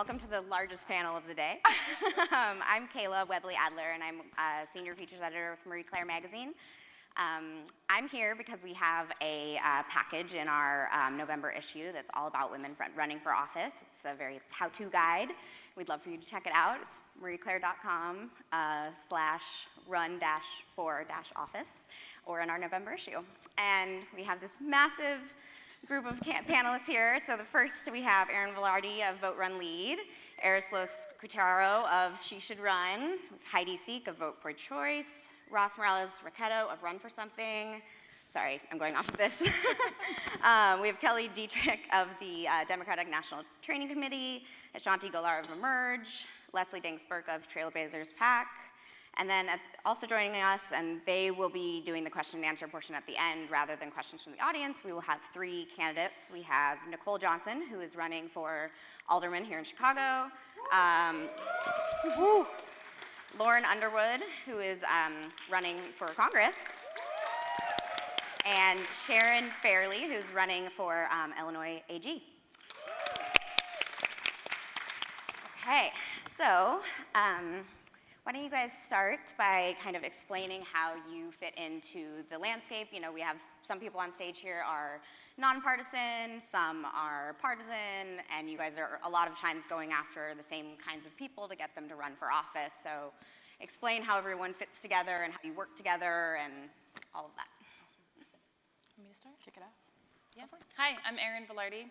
welcome to the largest panel of the day. I'm Kayla Webley-Adler, and I'm a senior features editor with Marie Claire magazine. I'm here because we have a package in our November issue that's all about women running for office. It's a very how-to guide. We'd love for you to check it out. It's marieclaire.com/run-for-office, or in our November issue. And we have this massive group of panelists here. So the first, we have Erin Velarde of Vote Run Lead, Erislos Cutaro of She Should Run, Heidi Seek of Vote Pro-Choice, Ross Morales-Raqueto of Run for Something. Sorry, I'm going off of this. We have Kelly Dietrich of the Democratic National Training Committee, Ashanti Golar of Emerge, Leslie Danks-Burke of Trailblazers PAC, and then also joining us, and they will be doing the question and answer portion at the end rather than questions from the audience. We will have three candidates. We have Nicole Johnson, who is running for alderman here in Chicago. Lauren Underwood, who is running for Congress. And Sharon Fairley, who's running for Illinois AG. Okay, so why don't you guys start by kind of explaining how you fit into the landscape. You know, we have some people on stage here are nonpartisan, some are partisan, and you guys are a lot of times going after the same kinds of people to get them to run for office. So explain how everyone fits together and how you work together and all of that. Want me to start? Kick it off. Yeah. Hi, I'm Erin Velarde,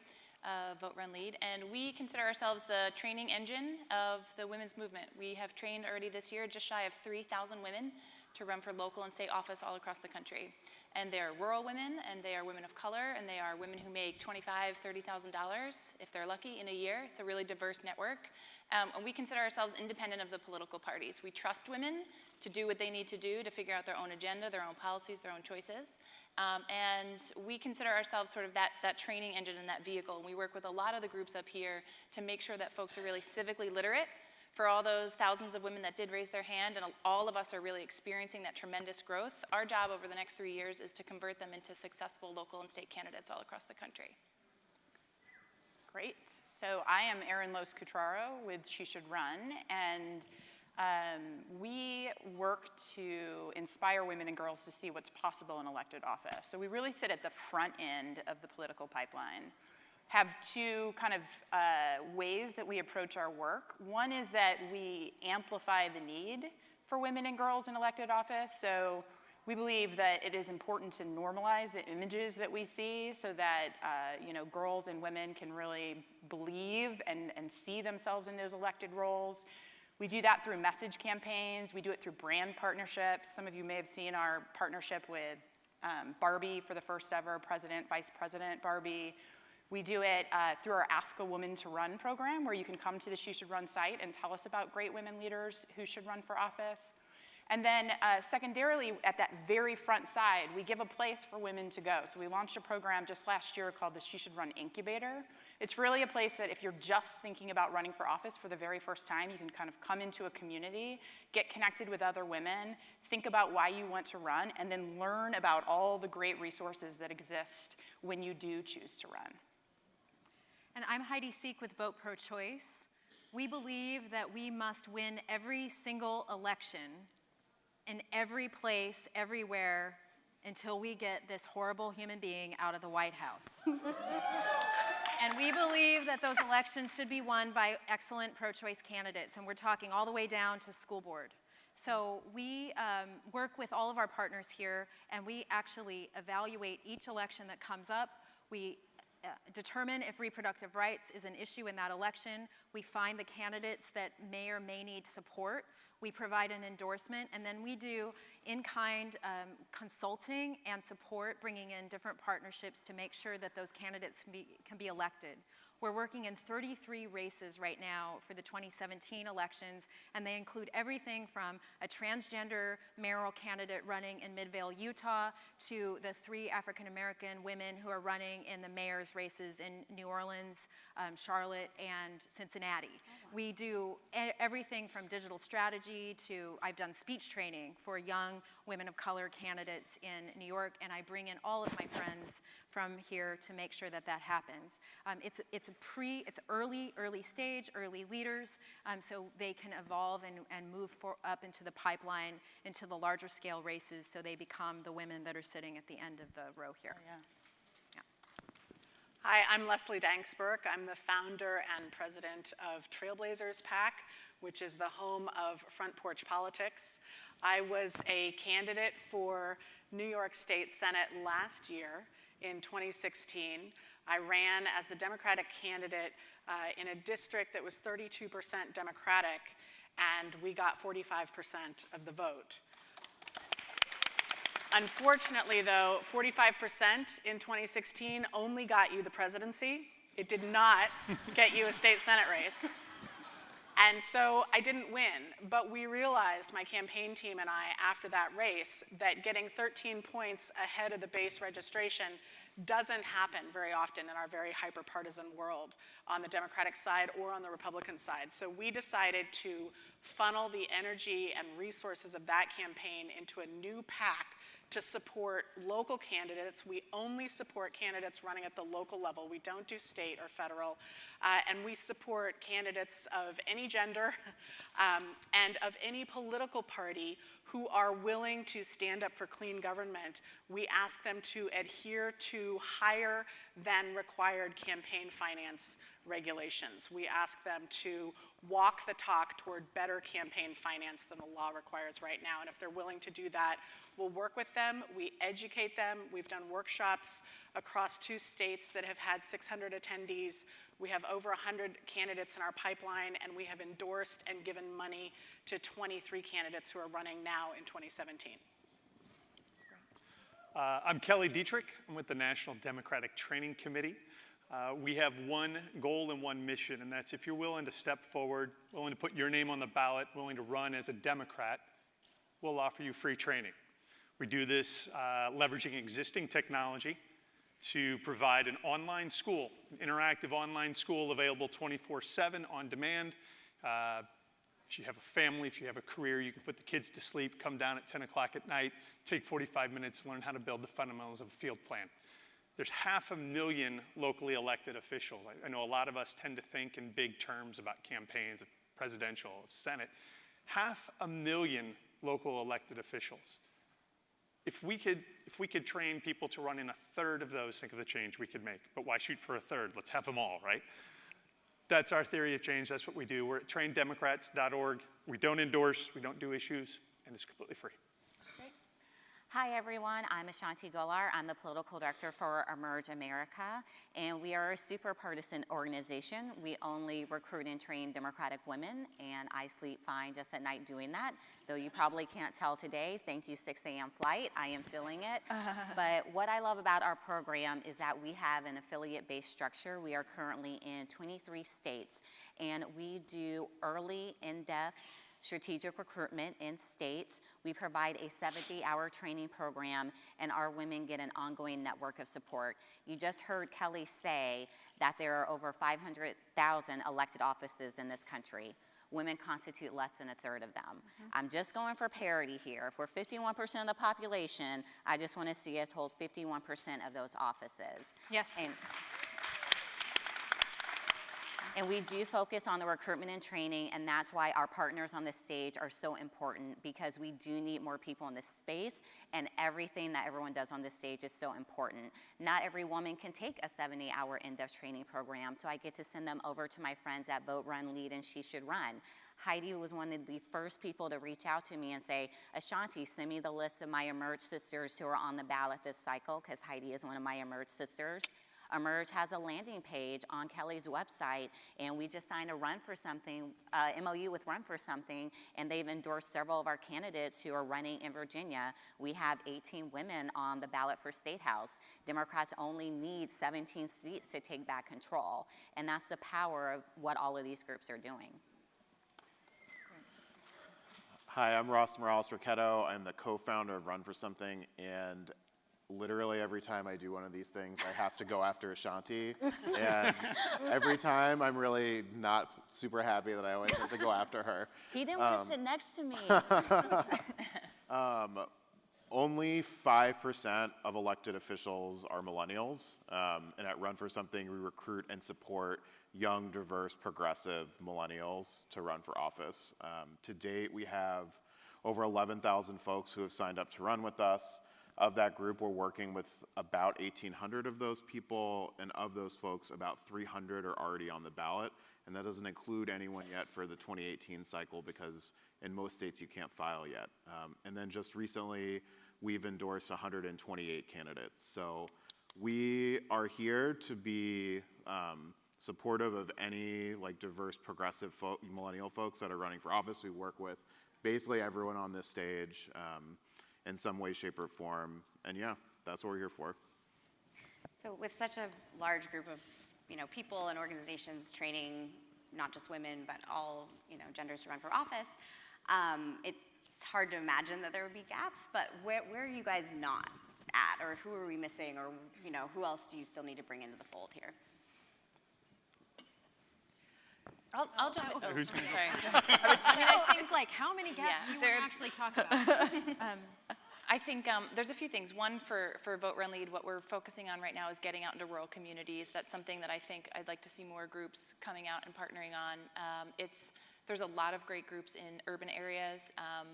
Vote Run Lead, and we consider ourselves the training engine of the women's movement. We have trained already this year just shy of 3,000 women to run for local and state office all across the country. And they are rural women, and they are women of color, and they are women who make $25,000, $30,000 if they're lucky in a year. It's a really diverse network. And we consider ourselves independent of the political parties. We trust women to do what they need to do to figure out their own agenda, their own policies, their own choices. And we consider ourselves sort of that training engine and that vehicle. And we work with a lot of the groups up here to make sure that folks are really civically literate. For all those thousands of women that did raise their hand, and all of us are really experiencing that tremendous growth, our job over the next 3 years is to convert them into successful local and state candidates all across the country. Great. So I am Erislos Cutaro with She Should Run, and we work to inspire women and girls to see what's possible in elected office. So we really sit at the front end of the political pipeline. Have two kind of ways that we approach our work. One is that we amplify the need for women and girls in elected office. So we believe that it is important to normalize the images that we see so that girls and women can really believe and see themselves in those elected roles. We do that through message campaigns. We do it through brand partnerships. Some of you may have seen our partnership with Barbie for the first ever President, Vice President Barbie. We do it through our Ask a Woman to Run program, where you can come to the She Should Run site and tell us about great women leaders who should run for office. And then secondarily, at that very front side, we give a place for women to go. So we launched a program just last year called the She Should Run Incubator. It's really a place that if you're just thinking about running for office for the very first time, you can kind of come into a community, get connected with other women, think about why you want to run, and then learn about all the great resources that exist when you do choose to run. And I'm Heidi Seek with Vote Pro-Choice. We believe that we must win every single election in every place, everywhere, until we get this horrible human being out of the White House. And we believe that those elections should be won by excellent pro-choice candidates, and we're talking all the way down to school board. So we work with all of our partners here, and we actually evaluate each election that comes up. We determine if reproductive rights is an issue in that election. We find the candidates that may or may need support. We provide an endorsement, and then we do in-kind consulting and support, bringing in different partnerships to make sure that those candidates can be elected. We're working in 33 races right now for the 2017 elections, and they include everything from a transgender mayoral candidate running in Midvale, Utah, to the 3 African-American women who are running in the mayor's races in New Orleans, Charlotte, and Cincinnati. We do everything from digital strategy to, I've done speech training for young women of color candidates in New York, and I bring in all of my friends from here to make sure that that happens. It's early stage, early leaders, so they can evolve and move up into the pipeline, into the larger scale races, so they become the women that are sitting at the end of the row here. Oh, yeah. Hi, I'm Leslie Danksberg. I'm the founder and president of Trailblazers PAC, which is the home of Front Porch Politics. I was a candidate for New York State Senate last year in 2016. I ran as the Democratic candidate in a district that was 32% Democratic, and we got 45% of the vote. Unfortunately, though, 45% in 2016 only got you the presidency. It did not get you a state Senate race. And so I didn't win, but we realized, my campaign team and I, after that race, that getting 13 points ahead of the base registration doesn't happen very often in our very hyper-partisan world on the Democratic side or on the Republican side. So we decided to funnel the energy and resources of that campaign into a new PAC to support local candidates. We only support candidates running at the local level. We don't do state or federal. And we support candidates of any gender and of any political party who are willing to stand up for clean government. We ask them to adhere to higher than required campaign finance regulations. We ask them to walk the talk toward better campaign finance than the law requires right now. And if they're willing to do that, we'll work with them, we educate them. We've done workshops across 2 states that have had 600 attendees. We have over 100 candidates in our pipeline, and we have endorsed and given money to 23 candidates who are running now in 2017. I'm Kelly Dietrich. I'm with the National Democratic Training Committee. We have one goal and one mission, and that's if you're willing to step forward, willing to put your name on the ballot, willing to run as a Democrat, we'll offer you free training. We do this leveraging existing technology to provide an online school, an interactive online school available 24/7 on demand. If you have a family, if you have a career, you can put the kids to sleep, come down at 10 o'clock at night, take 45 minutes, learn how to build the fundamentals of a field plan. There's 500,000 locally elected officials. I know a lot of us tend to think in big terms about campaigns of presidential, of Senate. 500,000 local elected officials. If we could train people to run in 1/3 of those, think of the change we could make. But why shoot for 1/3? Let's have them all, right? That's our theory of change. That's what we do. We're at traindemocrats.org. We don't endorse, we don't do issues, and it's completely free. Hi everyone, I'm Ashanti Golar. I'm the political director for Emerge America, and we are a super partisan organization. We only recruit and train Democratic women, and I sleep fine just at night doing that. Though you probably can't tell today, thank you 6 a.m. flight, I am feeling it. But what I love about our program is that we have an affiliate-based structure. We are currently in 23 states, and we do early, in-depth, strategic recruitment in states. We provide a 70-hour training program, and our women get an ongoing network of support. You just heard Kelly say that there are over 500,000 elected offices in this country. Women constitute less than 1/3 of them. I'm just going for parity here. If we're 51% of the population, I just want to see us hold 51% of those offices. Yes, please. And we do focus on the recruitment and training, and that's why our partners on this stage are so important, because we do need more people in this space, and everything that everyone does on this stage is so important. Not every woman can take a 70-hour in-depth training program, so I get to send them over to my friends at Vote, Run, Lead, and She Should Run. Heidi was one of the first people to reach out to me and say, Ashanti, send me the list of my Emerge sisters who are on the ballot this cycle, because Heidi is one of my Emerge sisters. Emerge has a landing page on Kelly's website, and we just signed a Run for Something, MOU with Run for Something, and they've endorsed several of our candidates who are running in Virginia. We have 18 women on the ballot for State House. Democrats only need 17 seats to take back control, and that's the power of what all of these groups are doing. Hi, I'm Ross Morales-Roquetto. I'm the co-founder of Run for Something, and literally every time I do one of these things, I have to go after Ashanti. And every time I'm really not super happy that I always have to go after her. He didn't want to sit next to me. Only 5% of elected officials are millennials. And at Run for Something, we recruit and support young, diverse, progressive millennials to run for office. To date, we have over 11,000 folks who have signed up to run with us. Of that group, we're working with about 1,800 of those people, and of those folks, about 300 are already on the ballot. And that doesn't include anyone yet for the 2018 cycle, because in most states you can't file yet. And then just recently, we've endorsed 128 candidates. So we are here to be supportive of any like diverse, progressive millennial folks that are running for office. We work with basically everyone on this stage in some way, shape, or form. And yeah, that's what we're here for. So with such a large group of, people and organizations training not just women, but all, genders to run for office, it's hard to imagine that there would be gaps, but where are you guys not at, or who are we missing, or, who else do you still need to bring into the fold here? I'll jump in. Who's gonna go Sorry. I think it's like, how many gaps Yeah, do you there- want to actually talk about? I think there's a few things. One, for Vote Run Lead, what we're focusing on right now is getting out into rural communities. That's something that I think I'd like to see more groups coming out and partnering on. There's a lot of great groups in urban areas,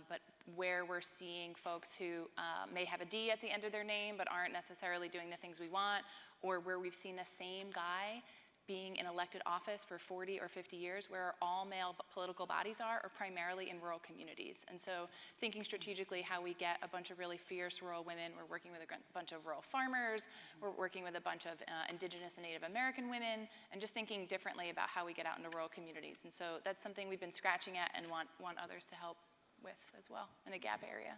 but where we're seeing folks who may have a D at the end of their name but aren't necessarily doing the things we want, or where we've seen the same guy being in elected office for 40 or 50 years, where all male political bodies are primarily in rural communities. And so thinking strategically how we get a bunch of really fierce rural women. We're working with a bunch of rural farmers. We're working with a bunch of Indigenous and Native American women, and just thinking differently about how we get out into rural communities. And so that's something we've been scratching at and want others to help with as well in a gap area.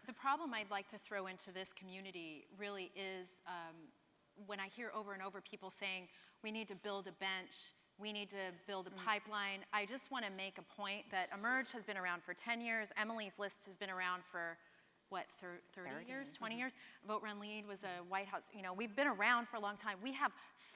The problem I'd like to throw into this community really is when I hear over and over people saying, we need to build a bench, we need to build a pipeline. I just want to make a point that Emerge has been around for 10 years. Emily's List has been around for, what, 30 years, 20 years? Vote Run Lead was a White House, we've been around for a long time. We have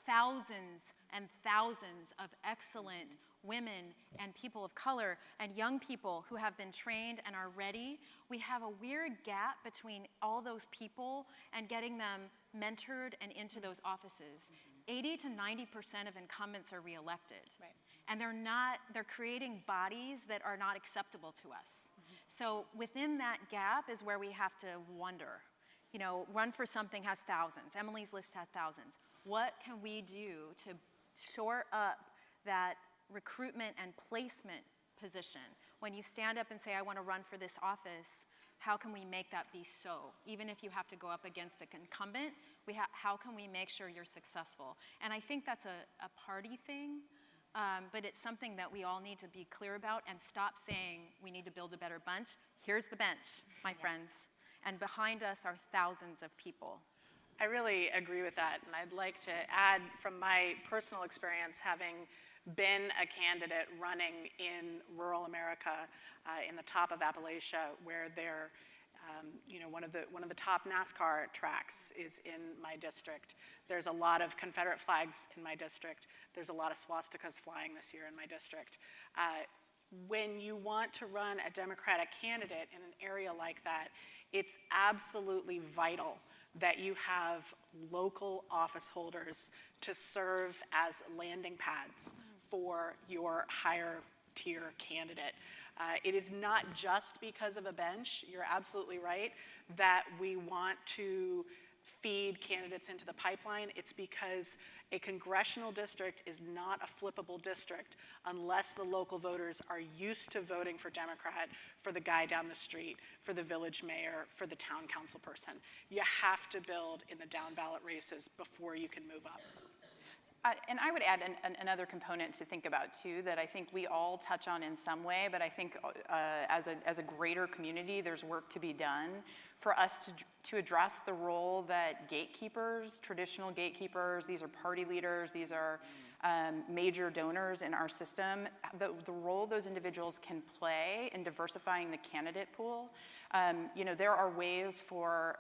thousands and thousands of excellent women and people of color and young people who have been trained and are ready. We have a weird gap between all those people and getting them mentored and into those offices. 80 to 90% of incumbents are reelected. Right. And they're creating bodies that are not acceptable to us. So within that gap is where we have to wonder. Run for Something has thousands. Emily's List has thousands. What can we do to shore up that recruitment and placement position? When you stand up and say, I want to run for this office, how can we make that be so? Even if you have to go up against an incumbent, how can we make sure you're successful? And I think that's a party thing, but it's something that we all need to be clear about and stop saying we need to build a better bunch. Here's the bench, my friends, and behind us are thousands of people. I really agree with that, and I'd like to add from my personal experience, having been a candidate running in rural America, in the top of Appalachia, where they're, one of the top NASCAR tracks is in my district. There's a lot of Confederate flags in my district. There's a lot of swastikas flying this year in my district. When you want to run a Democratic candidate in an area like that, it's absolutely vital that you have local office holders to serve as landing pads for your higher tier candidate. It is not just because of a bench, you're absolutely right, that we want to feed candidates into the pipeline. It's because a congressional district is not a flippable district unless the local voters are used to voting for Democrat, for the guy down the street, for the village mayor, for the town council person. You have to build in the down ballot races before you can move up. And I would add another component to think about too, that I think we all touch on in some way, but I think as a greater community, there's work to be done for us to address the role that gatekeepers, traditional gatekeepers, these are party leaders, these are major donors in our system, the role those individuals can play in diversifying the candidate pool. You know, there are ways for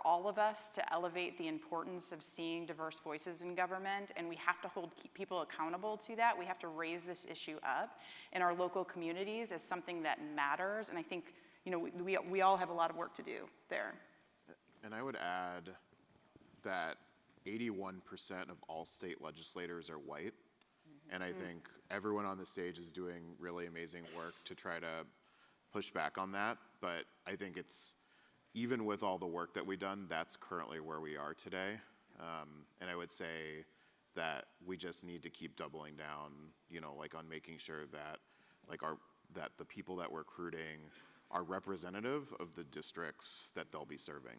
all of us to elevate the importance of seeing diverse voices in government, and we have to keep people accountable to that. We have to raise this issue up in our local communities as something that matters, and I think, you know, we all have a lot of work to do there. And I would add that 81% of all state legislators are white. And I think everyone on the stage is doing really amazing work to try to push back on that. But I think it's, even with all the work that we've done, that's currently where we are today. And I would say that we just need to keep doubling down, you know, like on making sure that like that the people that we're recruiting are representative of the districts that they'll be serving.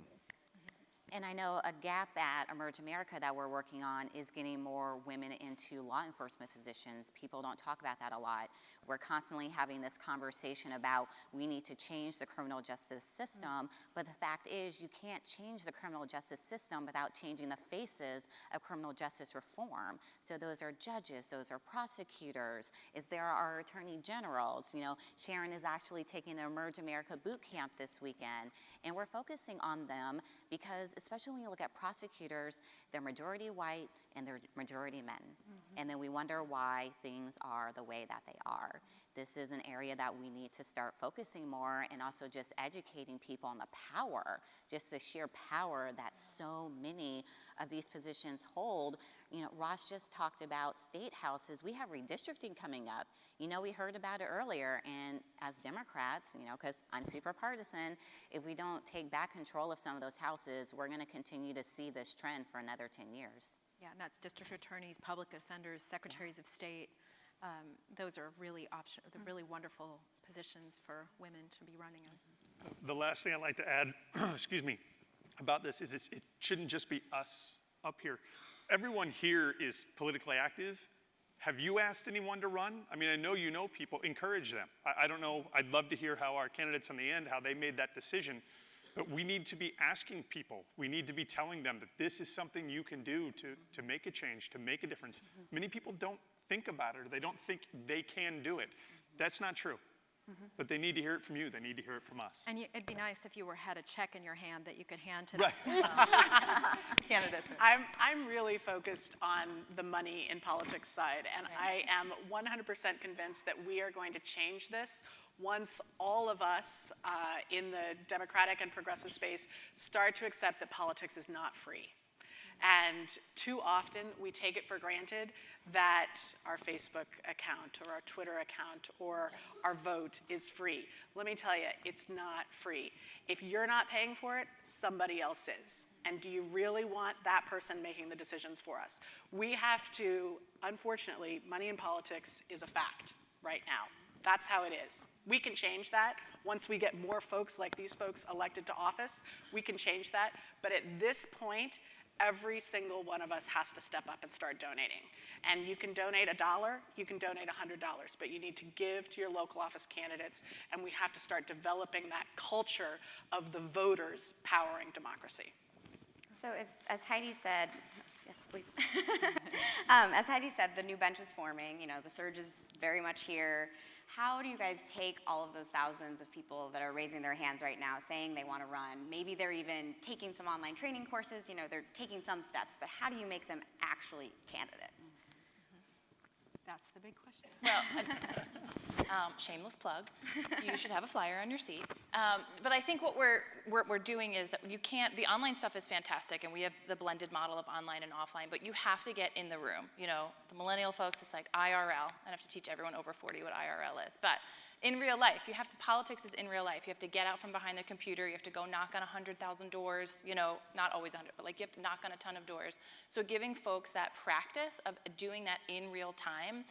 And I know a gap at Emerge America that we're working on is getting more women into law enforcement positions. People don't talk about that a lot. We're constantly having this conversation about we need to change the criminal justice system, but the fact is you can't change the criminal justice system without changing the faces of criminal justice reform. So those are judges, those are prosecutors, there are attorney generals. You know, Sharon is actually taking the Emerge America boot camp this weekend, and we're focusing on them because especially when you look at prosecutors, they're majority white and they're majority men. And then we wonder why things are the way that they are. This is an area that we need to start focusing more and also just educating people on the power, just the sheer power that so many of these positions hold. You know, Ross just talked about state houses. We have redistricting coming up. You know, we heard about it earlier, and as Democrats, you know, because I'm super partisan, if we don't take back control of some of those houses, we're going to continue to see this trend for another 10 years. Yeah, and that's district attorneys, public defenders, secretaries of state. Those are really really wonderful positions for women to be running in. The last thing I'd like to add, excuse me, about this is it shouldn't just be us up here. Everyone here is politically active. Have you asked anyone to run? I mean, I know you know people, encourage them. I don't know, I'd love to hear how our candidates in the end, how they made that decision. But we need to be asking people. We need to be telling them that this is something you can do to make a change, to make a difference. Many people don't think about it, or they don't think they can do it. That's not true. But they need to hear it from you. They need to hear it from us. And it'd be nice if you had a check in your hand that you could hand to them. Right. Candidates. I'm really focused on the money in politics side, and I am 100% convinced that we are going to change this once all of us in the Democratic and progressive space start to accept that politics is not free. And too often we take it for granted that our Facebook account or our Twitter account or our vote is free. Let me tell you, it's not free. If you're not paying for it, somebody else is. And do you really want that person making the decisions for us? We have to, unfortunately, money in politics is a fact right now. That's how it is. We can change that. Once we get more folks like these folks elected to office, we can change that. But at this point, every single one of us has to step up and start donating. And you can donate $1, you can donate $100, but you need to give to your local office candidates, and we have to start developing that culture of the voters powering democracy. So as Heidi said, yes, please. As Heidi said, the new bench is forming. You know, the surge is very much here. How do you guys take all of those thousands of people that are raising their hands right now, saying they want to run? Maybe they're even taking some online training courses, you know, they're taking some steps, but how do you make them actually candidates? That's the big question. Well, shameless plug. You should have a flyer on your seat. But I think what we're doing is that you can't, the online stuff is fantastic, and we have the blended model of online and offline, but you have to get in the room. You know, the millennial folks, it's like IRL. I have to teach everyone over 40 what IRL is. But in real life, politics is in real life. You have to get out from behind the computer. You have to go knock on 100,000 doors, you know, not always 100, but like you have to knock on a ton of doors. So giving folks that practice of doing that in real time,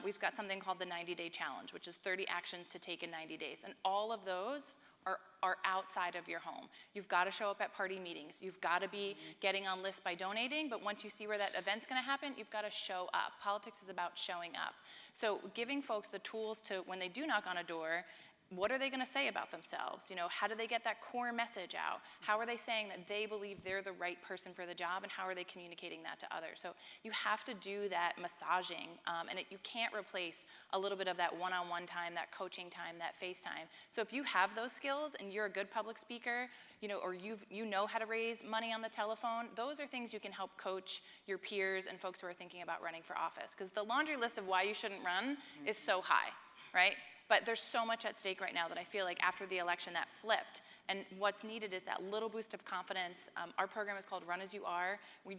we've got something called the 90-day challenge, which is 30 actions to take in 90 days. And all of those are outside of your home. You've got to show up at party meetings. You've got to be getting on lists by donating, but once you see where that event's going to happen, you've got to show up. Politics is about showing up. So giving folks the tools to, when they do knock on a door, what are they going to say about themselves? You know, how do they get that core message out? How are they saying that they believe they're the right person for the job, and how are they communicating that to others? So you have to do that massaging, and you can't replace a little bit of that one-on-one time, that coaching time, that face time. So if you have those skills and you're a good public speaker, you know, or you know how to raise money on the telephone, those are things you can help coach your peers and folks who are thinking about running for office. Because the laundry list of why you shouldn't run is so high, right? But there's so much at stake right now that I feel like after the election that flipped. And what's needed is that little boost of confidence. Our program is called Run As You Are. We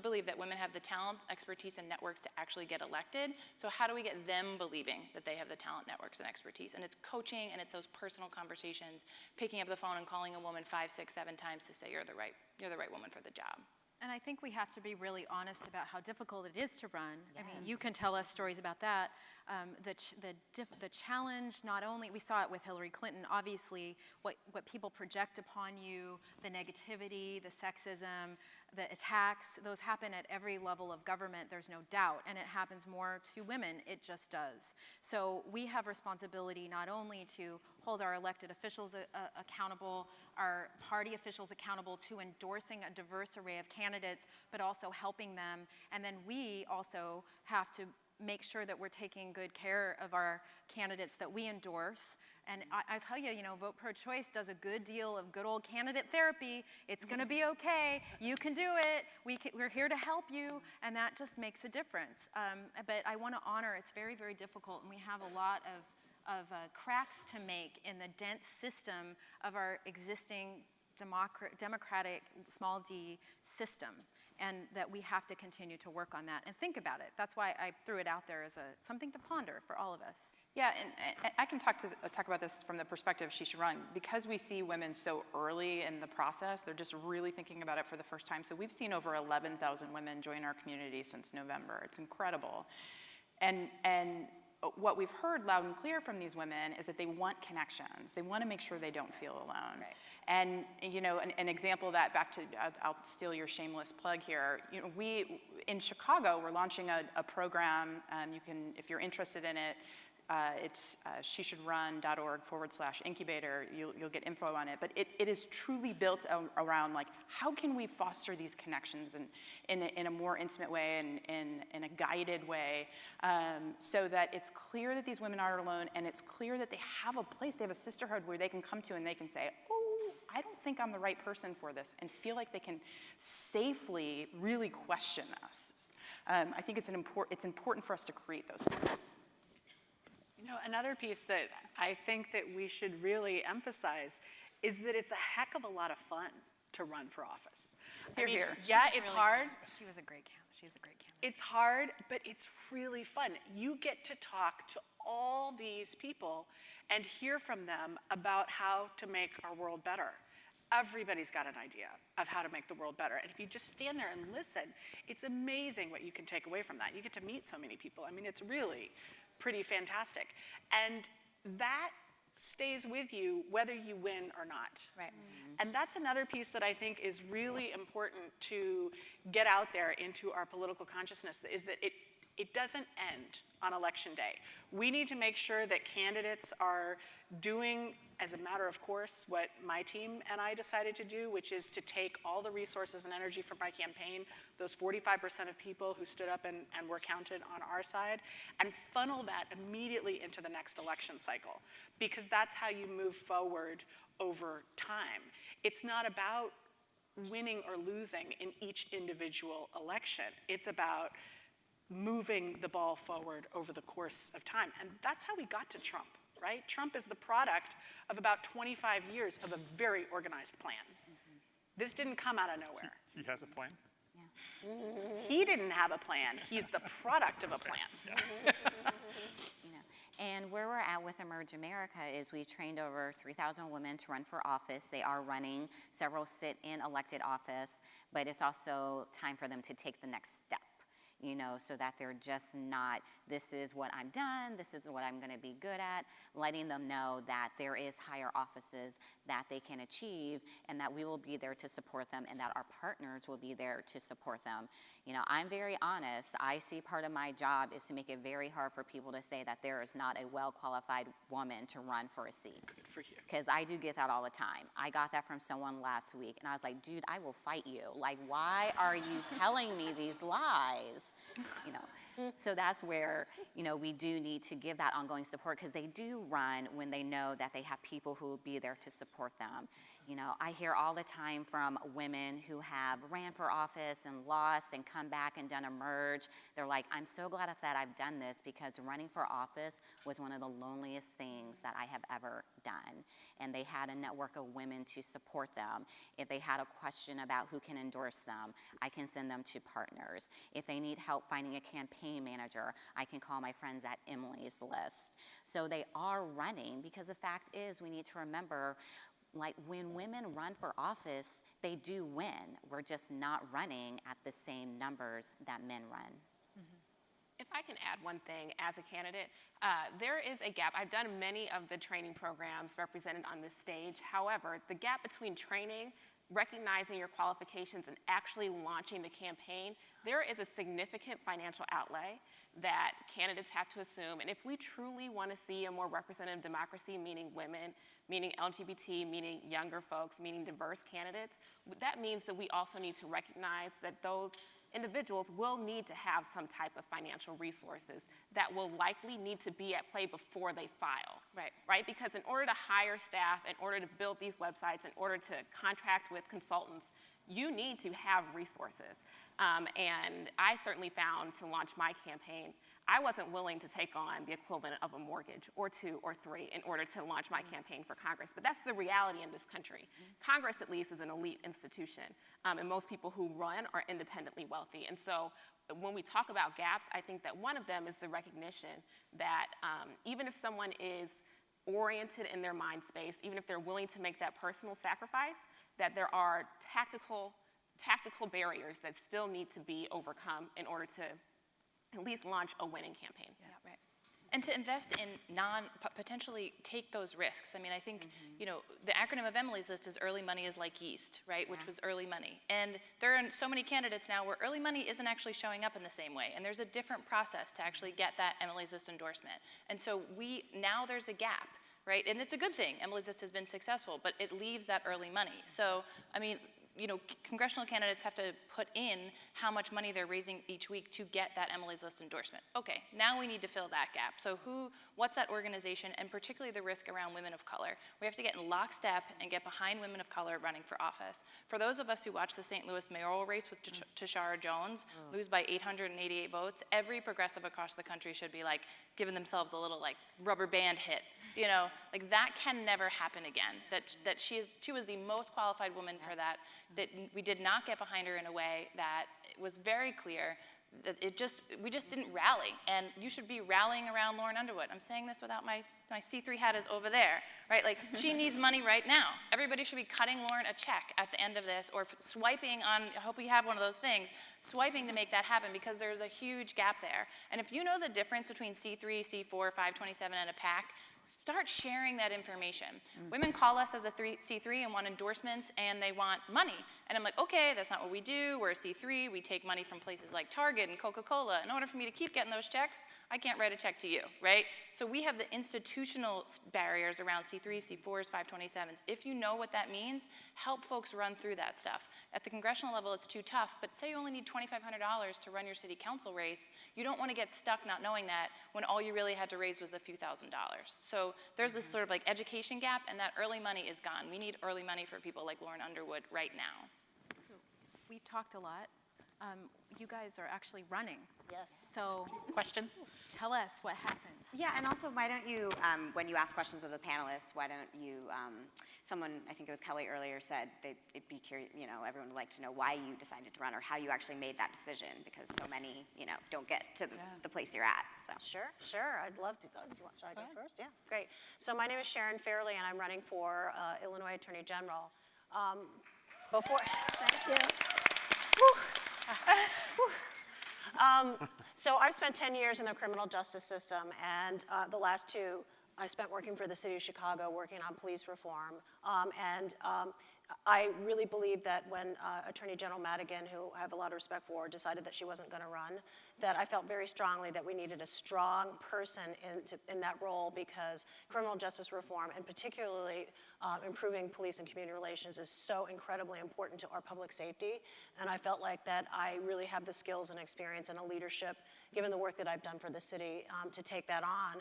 believe that women have the talent, expertise, and networks to actually get elected. So how do we get them believing that they have the talent, networks, and expertise? And it's coaching, and it's those personal conversations, picking up the phone and calling a woman 5, 6, 7 times to say you're the right woman for the job. And I think we have to be really honest about how difficult it is to run. Yes. I mean, you can tell us stories about that. The challenge, not only, we saw it with Hillary Clinton, obviously, what people project upon you, the negativity, the sexism, the attacks, those happen at every level of government, there's no doubt, and it happens more to women, it just does. So we have responsibility not only to hold our elected officials accountable, our party officials accountable to endorsing a diverse array of candidates, but also helping them, and then we also have to make sure that we're taking good care of our candidates that we endorse. And I tell you, Vote Pro-Choice does a good deal of good old candidate therapy. It's going to be okay. You can do it. We're here to help you, and that just makes a difference. But I want to honor, it's very, very difficult, and we have a lot of cracks to make in the dense system of our existing democratic small d system, and that we have to continue to work on that and think about it. That's why I threw it out there as something to ponder for all of us. Yeah, and I can talk about this from the perspective She Should Run. Because we see women so early in the process, they're just really thinking about it for the first time. So we've seen over 11,000 women join our community since November. It's incredible. And what we've heard loud and clear from these women is that they want connections. They want to make sure they don't feel alone. Right. And an example of that, back to, I'll steal your shameless plug here. We, in Chicago, we're launching a program. You can, if you're interested in it, it's sheshouldrun.org/incubator. You'll get info on it. But it is truly built around, like, how can we foster these connections in a more intimate way and in a guided way, so that it's clear that these women aren't alone, and it's clear that they have a place, they have a sisterhood where they can come to and they can say, oh, I don't think I'm the right person for this, and feel like they can safely really question us. I think it's important for us to create those places. Another piece that I think that we should really emphasize is that it's a heck of a lot of fun to run for office. Here. Yeah, it's hard. She was a great candidate. She's a great candidate. It's hard, but it's really fun. You get to talk to all these people and hear from them about how to make our world better. Everybody's got an idea of how to make the world better. And if you just stand there and listen, it's amazing what you can take away from that. You get to meet so many people. I mean, it's really pretty fantastic. And that stays with you whether you win or not. Right. And that's another piece that I think is really important to get out there into our political consciousness, is that it doesn't end on election day. We need to make sure that candidates are doing, as a matter of course, what my team and I decided to do, which is to take all the resources and energy from my campaign, those 45% of people who stood up and were counted on our side, and funnel that immediately into the next election cycle, because that's how you move forward over time. It's not about winning or losing in each individual election. It's about moving the ball forward over the course of time. And that's how we got to Trump, right? Trump is the product of about 25 years of a very organized plan. This didn't come out of nowhere. He has a plan? He didn't have a plan. He's the product of a plan. And where we're at with Emerge America is we've trained over 3,000 women to run for office. They are running, several sit in elected office, but it's also time for them to take the next step. you know, so that they're just not, this is what I'm done, this is what I'm going to be good at, letting them know that there is higher offices that they can achieve and that we will be there to support them and that our partners will be there to support them. You know, I'm very honest. I see part of my job is to make it very hard for people to say that there is not a well-qualified woman to run for a seat. Good for you. Because I do get that all the time. I got that from someone last week, and I was like, dude, I will fight you. Like, why are you telling me these lies? You know, so that's where, you know, we do need to give that ongoing support because they do run when they know that they have people who will be there to support them. You know, I hear all the time from women who have ran for office and lost and come back and done a merge. They're like, I'm so glad that I've done this because running for office was one of the loneliest things that I have ever done. And they had a network of women to support them. If they had a question about who can endorse them, I can send them to partners. If they need help finding a campaign manager, I can call my friends at Emily's List. So they are running because the fact is we need to remember, like, when women run for office, they do win. We're just not running at the same numbers that men run. If I can add one thing as a candidate, there is a gap. I've done many of the training programs represented on this stage. However, the gap between training, recognizing your qualifications, and actually launching the campaign, there is a significant financial outlay that candidates have to assume. And if we truly want to see a more representative democracy, meaning women, meaning LGBT, meaning younger folks, meaning diverse candidates, that means that we also need to recognize that those individuals will need to have some type of financial resources that will likely need to be at play before they file. Right? Because in order to hire staff, in order to build these websites, in order to contract with consultants, you need to have resources. And I certainly found to launch my campaign, I wasn't willing to take on the equivalent of a mortgage or 2 or 3 in order to launch my campaign for Congress. But that's the reality in this country. Congress, at least, is an elite institution. And most people who run are independently wealthy. And so when we talk about gaps, I think that one of them is the recognition that even if someone is oriented in their mind space, even if they're willing to make that personal sacrifice, that there are tactical barriers that still need to be overcome in order to at least launch a winning campaign. Right. And to invest in potentially take those risks. I mean, I think, you know, the acronym of Emily's List is early money is like yeast, right? Which was early money. And there are so many candidates now where early money isn't actually showing up in the same way. And there's a different process to actually get that Emily's List endorsement. And so now there's a gap, right? And it's a good thing. Emily's List has been successful, but it leaves that early money. So, I mean, you know, congressional candidates have to put in how much money they're raising each week to get that Emily's List endorsement. Okay, now we need to fill that gap. So what's that organization, and particularly the risk around women of color? We have to get in lockstep and get behind women of color running for office. For those of us who watched the St. Louis mayoral race with Tashara Jones lose by 888 votes, every progressive across the country should be like giving themselves a little like rubber band hit. You know, like that can never happen again. That she was the most qualified woman for that. That we did not get behind her in a way that it was very clear that we just didn't rally. And you should be rallying around Lauren Underwood. I'm saying this without my C3 hat is over there, right? Like, she needs money right now. Everybody should be cutting Lauren a check at the end of this, or swiping on, I hope you have one of those things, swiping to make that happen, because there's a huge gap there. And if you know the difference between C3, C4, 527, and a PAC, start sharing that information. Women call us as a C3 and want endorsements, and they want money. And I'm like, okay, that's not what we do. We're a C3. We take money from places like Target and Coca-Cola. In order for me to keep getting those checks, I can't write a check to you, right? So we have the institutional barriers around C3s, C4s, 527s. If you know what that means, help folks run through that stuff. At the congressional level, it's too tough, but say you only need $2,500 to run your city council race, you don't want to get stuck not knowing that when all you really had to raise was a few $1,000s. So there's this sort of like education gap, and that early money is gone. We need early money for people like Lauren Underwood right now. So we've talked a lot. You guys are actually running. Yes. So Questions? tell us what happened. Yeah, and also, why don't you, when you ask questions of the panelists, why don't you, someone, I think it was Kelly earlier, said that it'd be curious, you know, everyone would like to know why you decided to run, or how you actually made that decision, because so many, you know, don't get to the place you're at, so. Sure. I'd love to go. Should I go first? Yeah, great. So my name is Sharon Fairley, and I'm running for Illinois Attorney General. Thank you. So I've spent 10 years in the criminal justice system, and the last 2 I spent working for the city of Chicago, working on police reform. I really believe that when Attorney General Madigan, who I have a lot of respect for, decided that she wasn't going to run, that I felt very strongly that we needed a strong person in that role, because criminal justice reform, and particularly improving police and community relations, is so incredibly important to our public safety. And I felt like that I really have the skills and experience and a leadership, given the work that I've done for the city, to take that on.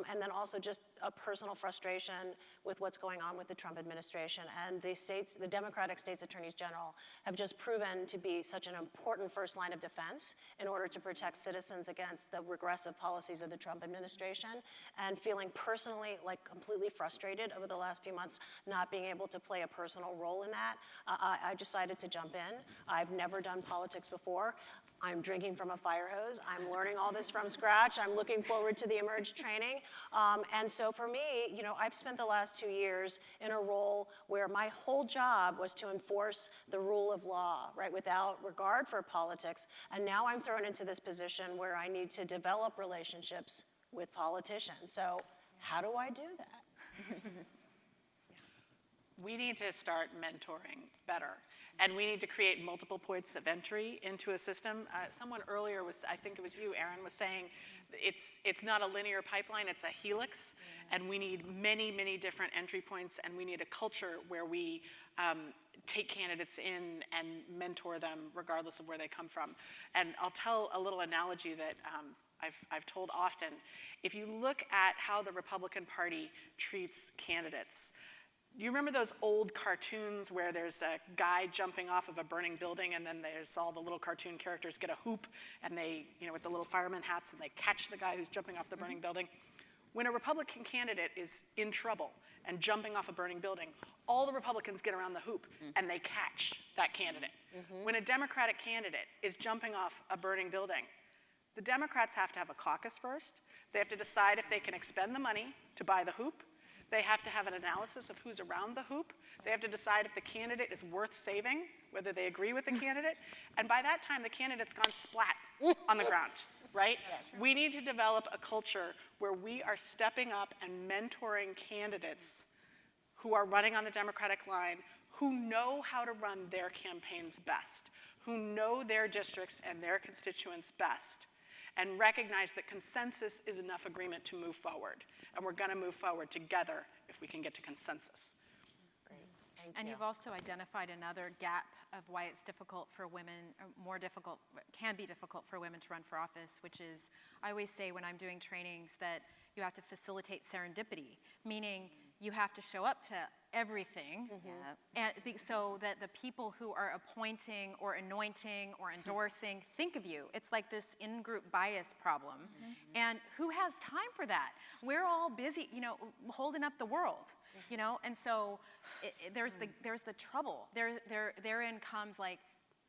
And then also just a personal frustration with what's going on with the Trump administration. And the Democratic states attorneys general have just proven to be such an important first line of defense in order to protect citizens against the regressive policies of the Trump administration. And feeling personally like completely frustrated over the last few months, not being able to play a personal role in that, I decided to jump in. I've never done politics before. I'm drinking from a fire hose. I'm learning all this from scratch. I'm looking forward to the Emerge training. And so for me, I've spent the last 2 years in a role where my whole job was to enforce the rule of law, right, without regard for politics. And now I'm thrown into this position where I need to develop relationships with politicians. So how do I do that? We need to start mentoring better. And we need to create multiple points of entry into a system. Someone earlier I think it was you, Erin, was saying it's not a linear pipeline, it's a helix. And we need many, many different entry points, and we need a culture where we take candidates in and mentor them regardless of where they come from. And I'll tell a little analogy that I've told often. If you look at how the Republican Party treats candidates, do you remember those old cartoons where there's a guy jumping off of a burning building, and then there's all the little cartoon characters get a hoop, and they, with the little fireman hats, and they catch the guy who's jumping off the burning building? When a Republican candidate is in trouble and jumping off a burning building, all the Republicans get around the hoop and they catch that candidate. When a Democratic candidate is jumping off a burning building, the Democrats have to have a caucus first. They have to decide if they can expend the money to buy the hoop. They have to have an analysis of who's around the hoop. They have to decide if the candidate is worth saving, whether they agree with the candidate. And by that time, the candidate's gone splat on the ground, right? Yes. We need to develop a culture where we are stepping up and mentoring candidates who are running on the Democratic line, who know how to run their campaigns best, who know their districts and their constituents best, and recognize that consensus is enough agreement to move forward. And we're going to move forward together if we can get to consensus. Great. Thank And you. you've also identified another gap of why it's difficult for women, or more difficult, can be difficult for women to run for office, which is, I always say when I'm doing trainings that you have to facilitate serendipity, meaning you have to show up to everything, so that the people who are appointing or anointing or endorsing think of you. It's like this in-group bias problem. And who has time for that? We're all busy, holding up the world, and so there's the trouble. Therein comes like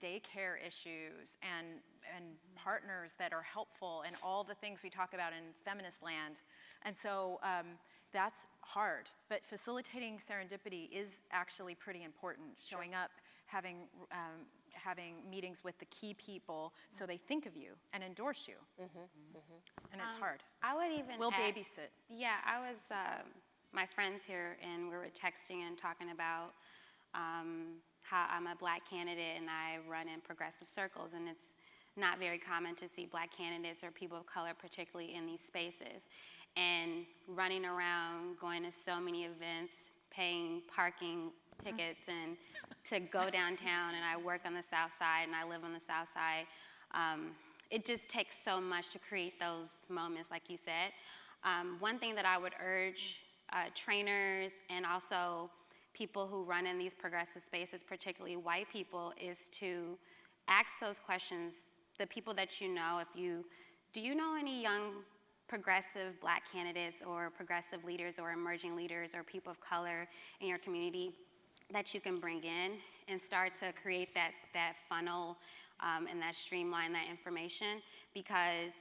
daycare issues and partners that are helpful and all the things we talk about in feminist land. And so that's hard, but facilitating serendipity is actually pretty important. Showing up, having meetings with the key people so they think of you and endorse you. And it's hard. I would even We'll add- babysit. Yeah, I was, my friends here, and we were texting and talking about how I'm a black candidate and I run in progressive circles, and it's not very common to see black candidates or people of color particularly in these spaces. And running around, going to so many events, paying parking tickets and to go downtown, and I work on the South Side and I live on the South Side. It just takes so much to create those moments, like you said. One thing that I would urge trainers and also people who run in these progressive spaces, particularly white people, is to ask those questions. The people that you know, do you know any young progressive black candidates or progressive leaders or emerging leaders or people of color in your community that you can bring in and start to create that funnel and that streamline that information? Because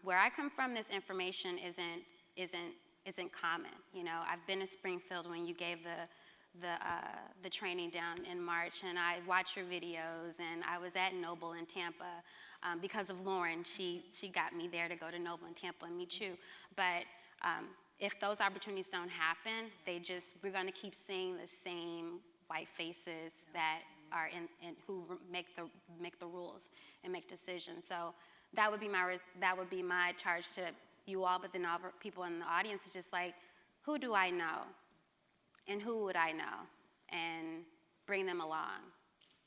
where I come from, this information isn't common. I've been in Springfield when you gave the training down in March, and I watched your videos, and I was at Noble in Tampa because of Lauren. She got me there to go to Noble in Tampa and meet you. But if those opportunities don't happen, we're going to keep seeing the same white faces that are in who make the rules and make decisions. So that would be my charge to you all, but then all people in the audience is just like, who do I know, and who would I know, and bring them along,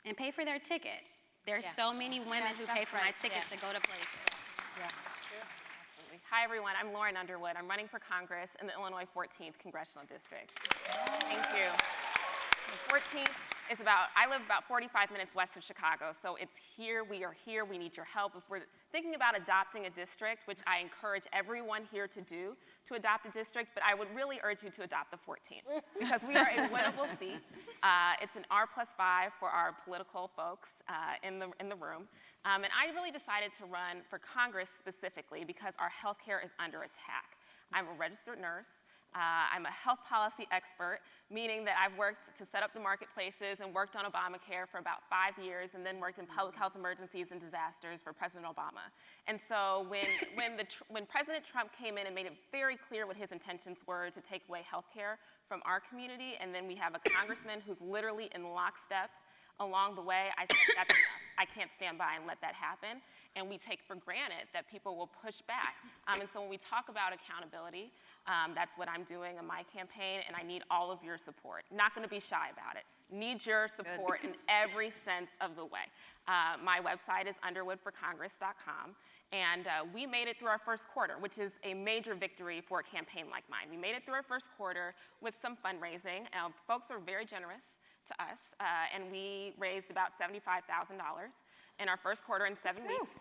and pay for their ticket. There's so many women who pay for my tickets to go to places. Yeah, that's true. Absolutely. Hi, everyone. I'm Lauren Underwood. I'm running for Congress in the Illinois 14th Congressional District. Thank you. The 14th is I live about 45 minutes west of Chicago, so it's here, we are here, we need your help. If we're thinking about adopting a district, which I encourage everyone here to do, to adopt a district, but I would really urge you to adopt the 14th, because we are a winnable seat. It's an R+5 for our political folks in the room. And I really decided to run for Congress specifically because our healthcare is under attack. I'm a registered nurse. I'm a health policy expert, meaning that I've worked to set up the marketplaces and worked on Obamacare for about 5 years, and then worked in public health emergencies and disasters for President Obama. And so when President Trump came in and made it very clear what his intentions were to take away health care from our community, and then we have a congressman who's literally in lockstep along the way, I said, that's enough. I can't stand by and let that happen. And we take for granted that people will push back. And so when we talk about accountability, that's what I'm doing in my campaign, and I need all of your support. Not gonna be shy about it. Need your support in every sense of the way. My website is underwoodforcongress.com, and we made it through our first quarter, which is a major victory for a campaign like mine. We made it through our first quarter with some fundraising. Folks are very generous to us, and we raised about $75,000 in our first quarter in 7 weeks.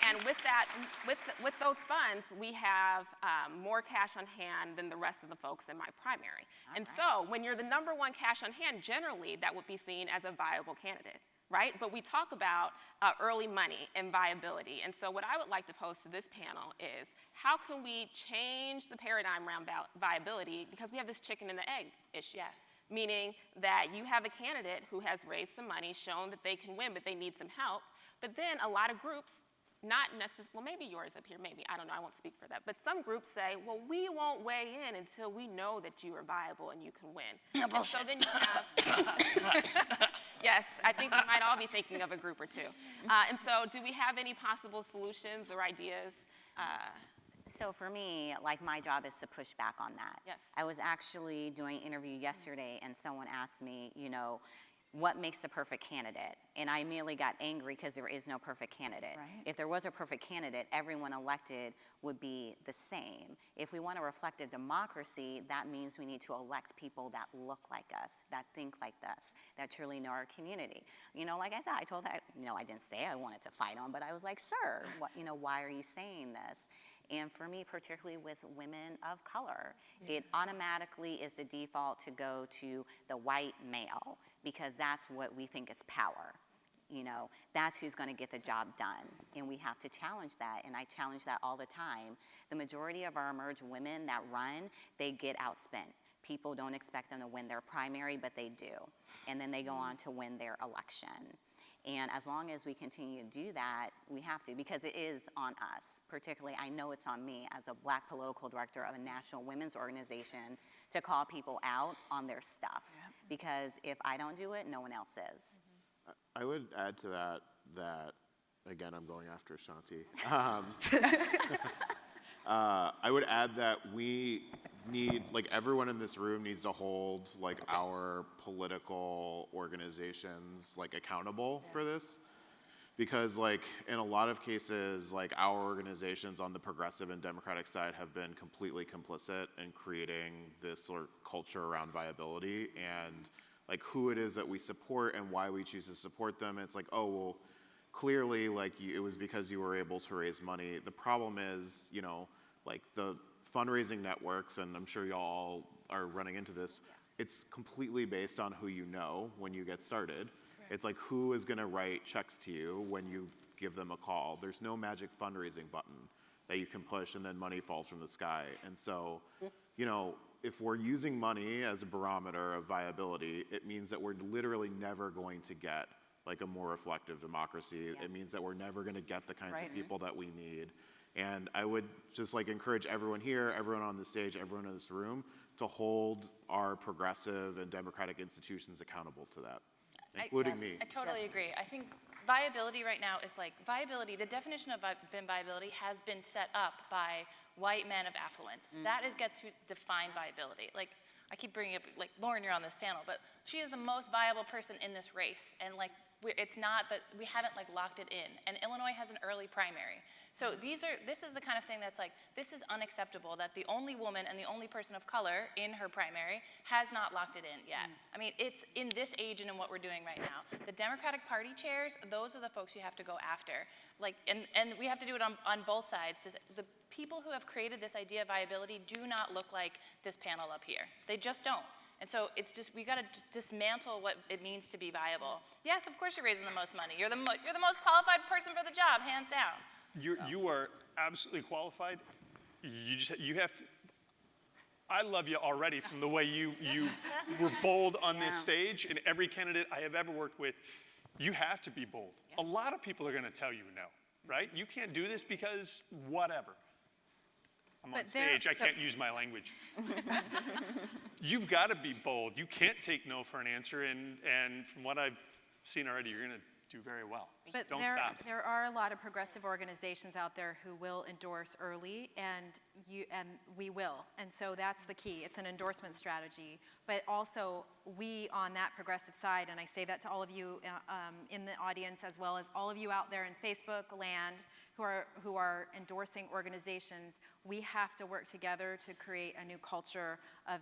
And with those funds, we have more cash on hand than the rest of the folks in my primary. So when you're the #1 cash on hand, generally that would be seen as a viable candidate, right? But we talk about early money and viability. And so what I would like to pose to this panel is, how can we change the paradigm around viability, because we have this chicken and the egg issue. Yes. Meaning that you have a candidate who has raised some money, shown that they can win, but they need some help. But then a lot of groups, not necessarily, well, maybe yours up here, maybe, I don't know, I won't speak for that. But some groups say, well, we won't weigh in until we know that you are viable and you can win. And so then you have, yes, I think we might all be thinking of a group or two. And so do we have any possible solutions or ideas? So for me, like, my job is to push back on that. Yes. I was actually doing an interview yesterday, and someone asked me, what makes the perfect candidate? And I immediately got angry because there is no perfect candidate. Right. If there was a perfect candidate, everyone elected would be the same. If we want a reflective democracy, that means we need to elect people that look like us, that think like us, that truly know our community. Like I said, I told her, I didn't say I wanted to fight on, but I was like, sir, why are you saying this? And for me, particularly with women of color, it automatically is the default to go to the white male, because that's what we think is power. That's who's going to get the job done. And we have to challenge that, and I challenge that all the time. The majority of our emerged women that run, they get outspent. People don't expect them to win their primary, but they do. And then they go on to win their election. And as long as we continue to do that, we have to, because it is on us. Particularly, I know it's on me as a Black political director of a national women's organization to call people out on their stuff. Yep. Because if I don't do it, no one else is. I would add to that, again, I'm going after Shanti. I would add that we need, everyone in this room needs to hold, our political organizations, accountable for this. Because, in a lot of cases, our organizations on the progressive and democratic side have been completely complicit in creating this sort of culture around viability, and, who it is that we support and why we choose to support them. It's oh, well, clearly, it was because you were able to raise money. The problem is, the fundraising networks, and I'm sure y'all are running into this, it's completely based on who you know when you get started. Right. It's who is gonna write checks to you when you give them a call. There's no magic fundraising button that you can push and then money falls from the sky. And so you know, if we're using money as a barometer of viability, it means that we're literally never going to get like a more reflective democracy. It means that we're never going to get the kinds of people that we need. And I would just like encourage everyone here, everyone on the stage, everyone in this room to hold our progressive and democratic institutions accountable to that, including me. I totally agree. I think viability right now is like, viability, the definition of viability has been set up by white men of affluence. That gets who define viability. Like, I keep bringing up, like, Lauren, you're on this panel, but she is the most viable person in this race. And like, it's not that we haven't like locked it in. And Illinois has an early primary. So this is the kind of thing that's like, this is unacceptable that the only woman and the only person of color in her primary has not locked it in yet. I mean, it's in this age and in what we're doing right now. The Democratic Party chairs, those are the folks you have to go after. Like, and we have to do it on both sides. The people who have created this idea of viability do not look like this panel up here. They just don't. And so it's just, we got to dismantle what it means to be viable. Yes, of course you're raising the most money. You're the most qualified person for the job, hands down. You are absolutely qualified. You have to. I love you already from the way you were bold on this stage. And every candidate I have ever worked with, you have to be bold. A lot of people are going to tell you no, right? You can't do this because whatever. I'm on stage. I can't use my language. You've got to be bold. You can't take no for an answer. And from what I've seen already, you're going to do very well. But Don't stop. there are a lot of progressive organizations out there who will endorse early, and we will. And so that's the key. It's an endorsement strategy. But also, we on that progressive side, and I say that to all of you in the audience, as well as all of you out there in Facebook land who are endorsing organizations, we have to work together to create a new culture of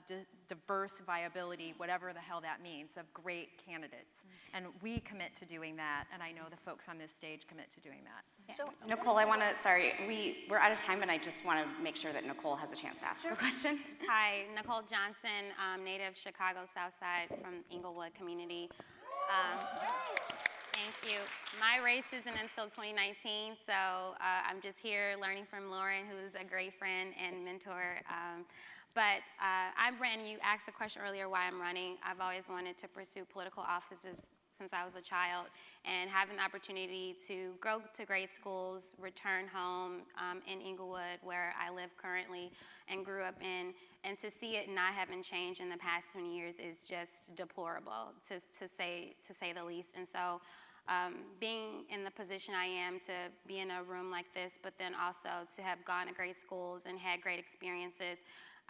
diverse viability, whatever the hell that means, of great candidates. And we commit to doing that, and I know the folks on this stage commit to doing that. So, Nicole, we're out of time, and I just want to make sure that Nicole has a chance to ask a question. Hi, Nicole Johnson, native Chicago Southside from Inglewood community. Thank you. My race isn't until 2019, so I'm just here learning from Lauren, who's a great friend and mentor. But I ran, you asked a question earlier why I'm running. I've always wanted to pursue political offices since I was a child, and having the opportunity to go to grade schools, return home in Inglewood, where I live currently and grew up in, and to see it not having changed in the past 20 years is just deplorable, to say the least. And so being in the position I am, to be in a room like this, but then also to have gone to great schools and had great experiences,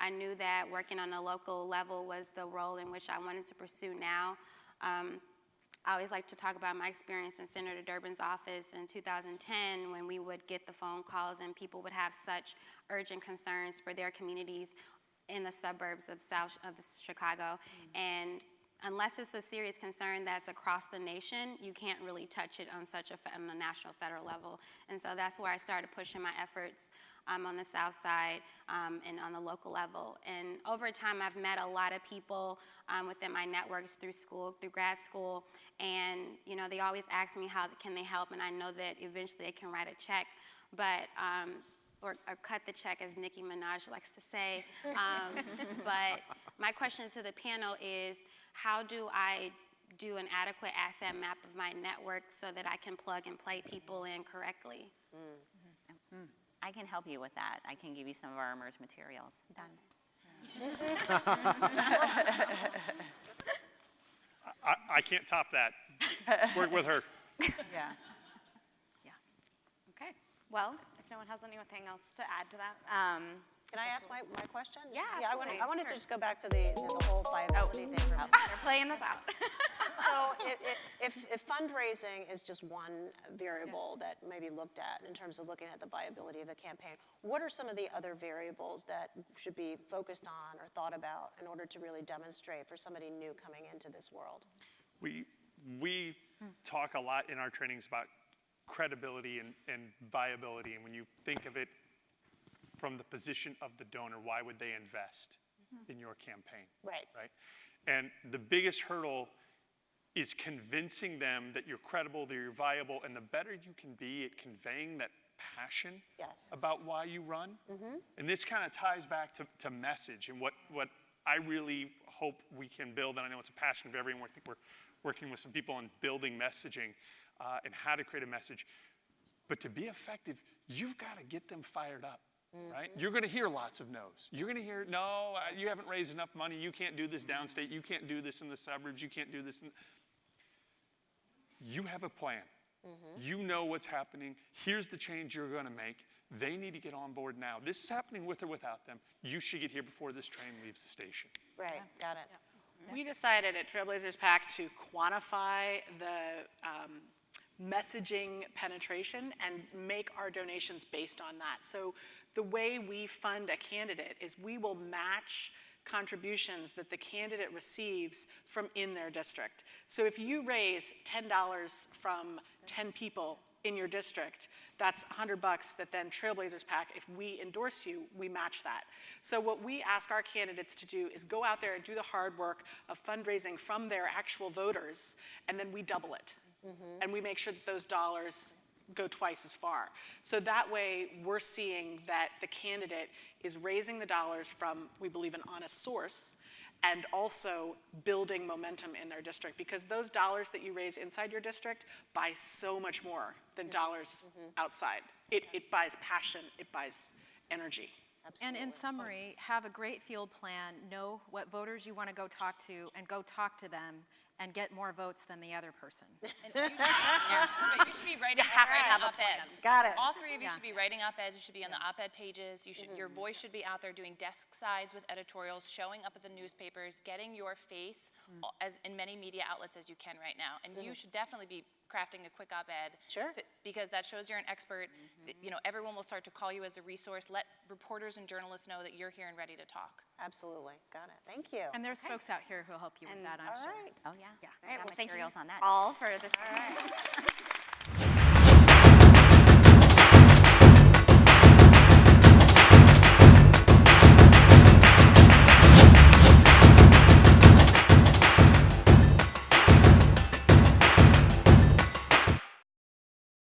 I knew that working on a local level was the role in which I wanted to pursue now. I always like to talk about my experience in Senator Durbin's office in 2010, when we would get the phone calls and people would have such urgent concerns for their communities in the suburbs of Chicago. And unless it's a serious concern that's across the nation, you can't really touch it on on a national, federal level. And so that's where I started pushing my efforts on the South Side and on the local level. And over time, I've met a lot of people within my networks through school, through grad school, and they always ask me how can they help, and I know that eventually they can write a check, but or cut the check, as Nicki Minaj likes to say. But my question to the panel is, how do I do an adequate asset map of my network so that I can plug and play people in correctly? I can help you with that. I can give you some of our Emerge materials. Done. I can't top that. Work with her. Yeah. Okay. Well, if no one has anything else to add to that. Can I ask my question? Yeah, I absolutely. wanted to just go back to the whole viability thing. They're playing this out. So if fundraising is just one variable that may be looked at in terms of looking at the viability of the campaign, what are some of the other variables that should be focused on or thought about in order to really demonstrate for somebody new coming into this world? We talk a lot in our trainings about credibility and viability, and when you think of it from the position of the donor, why would they invest in your campaign? Right. And the biggest hurdle is convincing them that you're credible, that you're viable, and the better you can be at conveying that passion Yes. about why you run. And this kind of ties back to message and what I really hope we can build, and I know it's a passion of everyone. I think we're working with some people on building messaging and how to create a message. But to be effective, you've got to get them fired up, right? You're going to hear lots of no's. You're going to hear, no, you haven't raised enough money. You can't do this downstate. You can't do this in the suburbs. You can't do this. You have a plan. You know what's happening. Here's the change you're going to make. They need to get on board now. This is happening with or without them. You should get here before this train leaves the station. Right, got it. We decided at Trailblazers PAC to quantify the messaging penetration and make our donations based on that. So the way we fund a candidate is we will match contributions that the candidate receives from in their district. So if you raise $10 from 10 people in your district, that's $100 that then Trailblazers PAC, if we endorse you, we match that. So what we ask our candidates to do is go out there and do the hard work of fundraising from their actual voters, and then we double it. And we make sure that those dollars go twice as far. So that way, we're seeing that the candidate is raising the dollars from, we believe, an honest source, and also building momentum in their district, because those dollars that you raise inside your district buy so much more than dollars outside. It buys passion, it buys energy. And in summary, have a great field plan, know what voters you want to go talk to, and go talk to them and get more votes than the other person. And you should be writing op-eds. Got it. All three of you should be writing op-eds. You should be on the op-ed pages. You should, your voice should be out there doing desk sides with editorials, showing up at the newspapers, getting your face as in many media outlets as you can right now. And you should definitely be crafting a quick op-ed. Sure. Because that shows you're an expert. You know, everyone will start to call you as a resource. Let reporters and journalists know that you're here and ready to talk. Absolutely, got it, thank you. And there's folks out here who'll help you with that, I'm sure. Oh, yeah. All right, Got well, thank you materials on that. all for this.